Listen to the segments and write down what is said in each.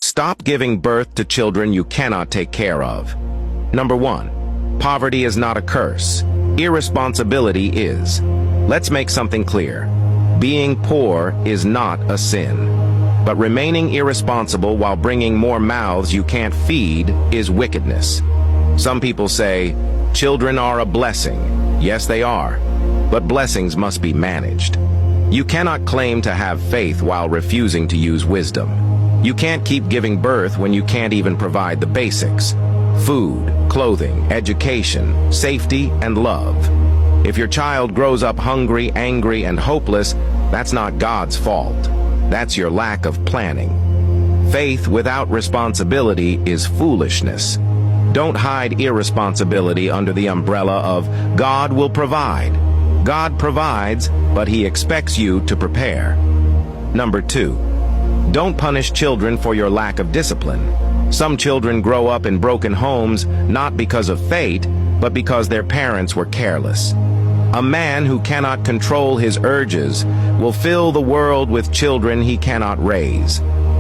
Stop giving birth to children you cannot take care of. Number 1. Poverty is not a curse. Irresponsibility is. Let's make something clear. Being poor is not a sin. But remaining irresponsible while bringing more mouths you can't feed is wickedness. Some people say, children are a blessing. Yes, they are. But blessings must be managed. You cannot claim to have faith while refusing to use wisdom. You can't keep giving birth when you can't even provide the basics: food, clothing, education, safety, and love. If your child grows up hungry, angry, and hopeless, that's not God's fault. That's your lack of planning. Faith without responsibility is foolishness. Don't hide irresponsibility under the umbrella of God will provide. God provides, but He expects you to prepare. Number 2. Don't punish children for your lack of discipline. Some children grow up in broken homes not because of fate, but because their parents were careless. A man who cannot control his urges will fill the world with children he cannot raise.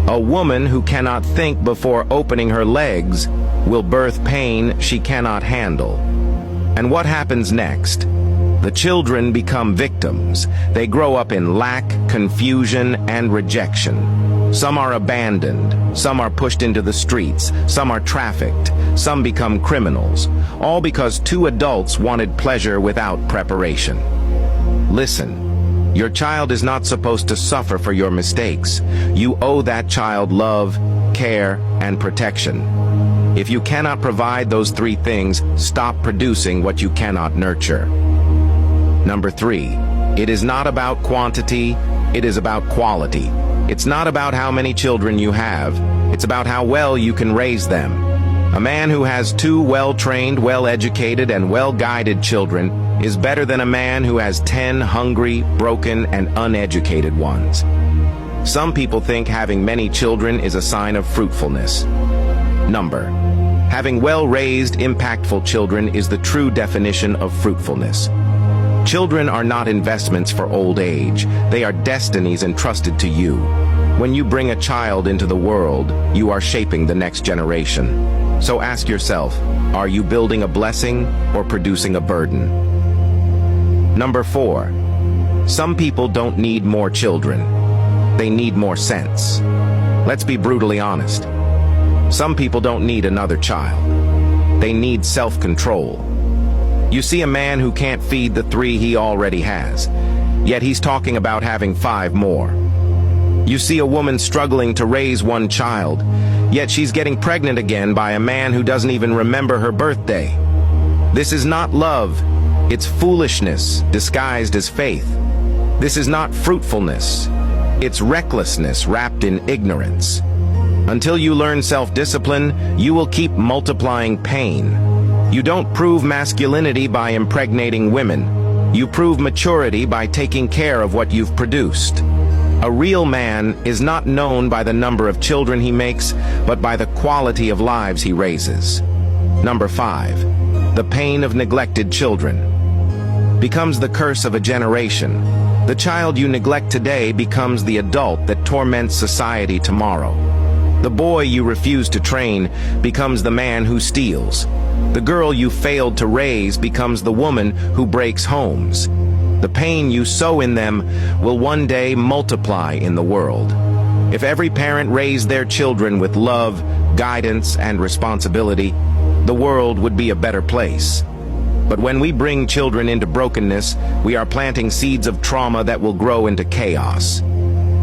A woman who cannot think before opening her legs will birth pain she cannot handle. And what happens next? The children become victims. They grow up in lack, confusion, and rejection. Some are abandoned, some are pushed into the streets, some are trafficked, some become criminals, all because 2 adults wanted pleasure without preparation. Listen, your child is not supposed to suffer for your mistakes. You owe that child love, care, and protection. If you cannot provide those 3 things, stop producing what you cannot nurture. Number 3, it is not about quantity, it is about quality. It's not about how many children you have, it's about how well you can raise them. A man who has 2 well-trained, well-educated, and well-guided children is better than a man who has 10 hungry, broken, and uneducated ones. Some people think having many children is a sign of fruitfulness. Having well-raised, impactful children is the true definition of fruitfulness. Children are not investments for old age. They are destinies entrusted to you. When you bring a child into the world, you are shaping the next generation. So ask yourself, are you building a blessing or producing a burden? Number 4, some people don't need more children. They need more sense. Let's be brutally honest. Some people don't need another child. They need self-control. You see a man who can't feed the 3 he already has, yet he's talking about having 5 more. You see a woman struggling to raise 1 child, yet she's getting pregnant again by a man who doesn't even remember her birthday. This is not love, it's foolishness disguised as faith. This is not fruitfulness, it's recklessness wrapped in ignorance. Until you learn self-discipline, you will keep multiplying pain. You don't prove masculinity by impregnating women. You prove maturity by taking care of what you've produced. A real man is not known by the number of children he makes, but by the quality of lives he raises. Number 5, the pain of neglected children becomes the curse of a generation. The child you neglect today becomes the adult that torments society tomorrow. The boy you refuse to train becomes the man who steals. The girl you failed to raise becomes the woman who breaks homes. The pain you sow in them will one day multiply in the world. If every parent raised their children with love, guidance, and responsibility, the world would be a better place. But when we bring children into brokenness, we are planting seeds of trauma that will grow into chaos.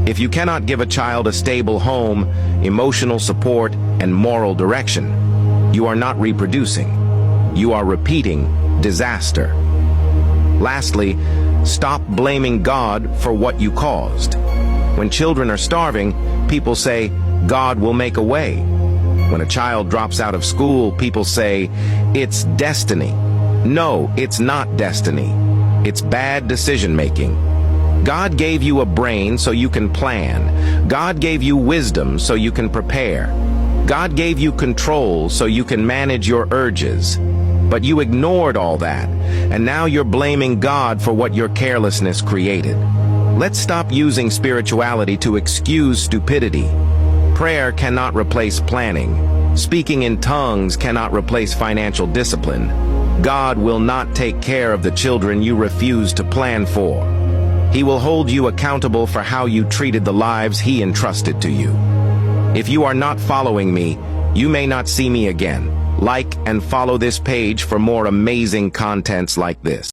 If you cannot give a child a stable home, emotional support, and moral direction, you are not reproducing. You are repeating disaster. Lastly, stop blaming God for what you caused. When children are starving, people say, God will make a way. When a child drops out of school, people say, it's destiny. No, it's not destiny. It's bad decision-making. God gave you a brain so you can plan. God gave you wisdom so you can prepare. God gave you control so you can manage your urges. But you ignored all that, and now you're blaming God for what your carelessness created. Let's stop using spirituality to excuse stupidity. Prayer cannot replace planning. Speaking in tongues cannot replace financial discipline. God will not take care of the children you refuse to plan for. He will hold you accountable for how you treated the lives He entrusted to you. If you are not following me, you may not see me again. Like and follow this page for more amazing contents like this.